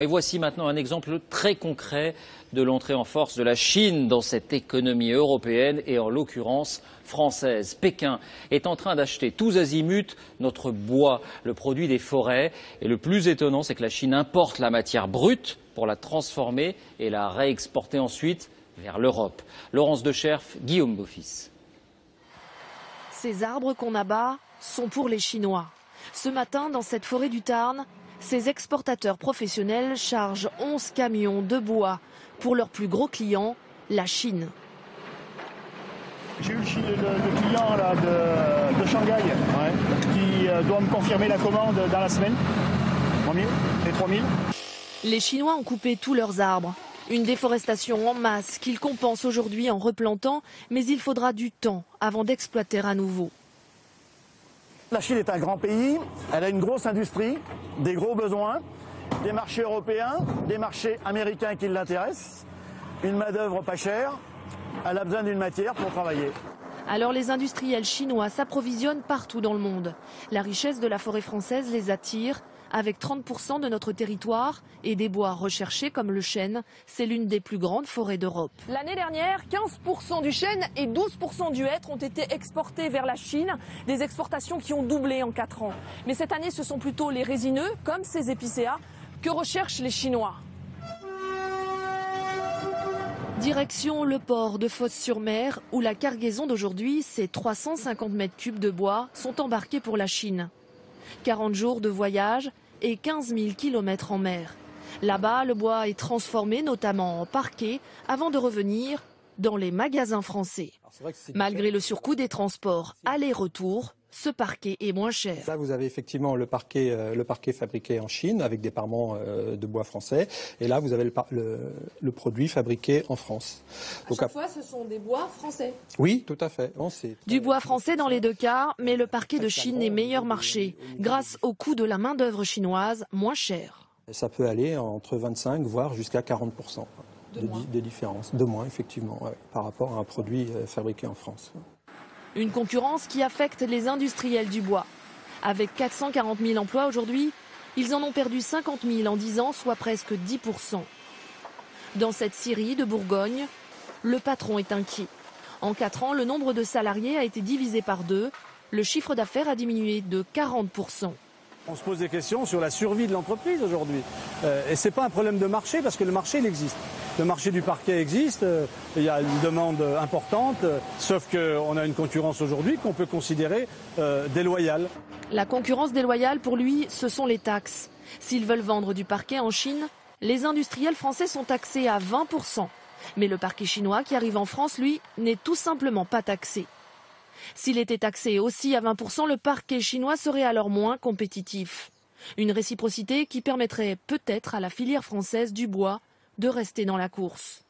Et voici maintenant un exemple très concret de l'entrée en force de la Chine dans cette économie européenne et en l'occurrence française. Pékin est en train d'acheter tous azimuts notre bois, le produit des forêts. Et le plus étonnant, c'est que la Chine importe la matière brute pour la transformer et la réexporter ensuite vers l'Europe. Laurence Decherf, Guillaume Beaufils. Ces arbres qu'on abat sont pour les Chinois. Ce matin, dans cette forêt du Tarn, ces exportateurs professionnels chargent 11 camions de bois pour leur plus gros client, la Chine. J'ai eu le client là, de Shanghai qui doit me confirmer la commande dans la semaine. 3000, les 3000. Les Chinois ont coupé tous leurs arbres. Une déforestation en masse qu'ils compensent aujourd'hui en replantant, mais il faudra du temps avant d'exploiter à nouveau. La Chine est un grand pays, elle a une grosse industrie, des gros besoins, des marchés européens, des marchés américains qui l'intéressent, une main-d'œuvre pas chère, elle a besoin d'une matière pour travailler. Alors les industriels chinois s'approvisionnent partout dans le monde. La richesse de la forêt française les attire. Avec 30% de notre territoire et des bois recherchés comme le chêne, c'est l'une des plus grandes forêts d'Europe. L'année dernière, 15% du chêne et 12% du hêtre ont été exportés vers la Chine, des exportations qui ont doublé en 4 ans. Mais cette année, ce sont plutôt les résineux, comme ces épicéas, que recherchent les Chinois. Direction le port de Fos-sur-Mer, où la cargaison d'aujourd'hui, c'est 350 mètres cubes de bois, sont embarqués pour la Chine. 40 jours de voyage et 15 000 kilomètres en mer. Là-bas, le bois est transformé notamment en parquet avant de revenir dans les magasins français. Malgré le surcoût des transports aller-retour, ce parquet est moins cher. Là, vous avez effectivement le parquet fabriqué en Chine avec des parements de bois français. Et là, vous avez le produit fabriqué en France. Donc, à chaque fois, ce sont des bois français. Oui, tout à fait. Du bois français dans les deux cas, mais le parquet de Chine est meilleur marché grâce au coût de la main-d'œuvre chinoise moins cher. Ça peut aller entre 25 voire jusqu'à 40% de différence. De moins, effectivement, par rapport à un produit fabriqué en France. Une concurrence qui affecte les industriels du bois. Avec 440 000 emplois aujourd'hui, ils en ont perdu 50 000 en 10 ans, soit presque 10%. Dans cette scierie de Bourgogne, le patron est inquiet. En 4 ans, le nombre de salariés a été divisé par 2. Le chiffre d'affaires a diminué de 40%. On se pose des questions sur la survie de l'entreprise aujourd'hui. Et ce n'est pas un problème de marché, parce que le marché, il existe. Le marché du parquet existe, il y a une demande importante, sauf qu'on a une concurrence aujourd'hui qu'on peut considérer déloyale. La concurrence déloyale, pour lui, ce sont les taxes. S'ils veulent vendre du parquet en Chine, les industriels français sont taxés à 20%. Mais le parquet chinois qui arrive en France, lui, n'est tout simplement pas taxé. S'il était taxé aussi à 20%, le parquet chinois serait alors moins compétitif. Une réciprocité qui permettrait peut-être à la filière française du bois de rester dans la course.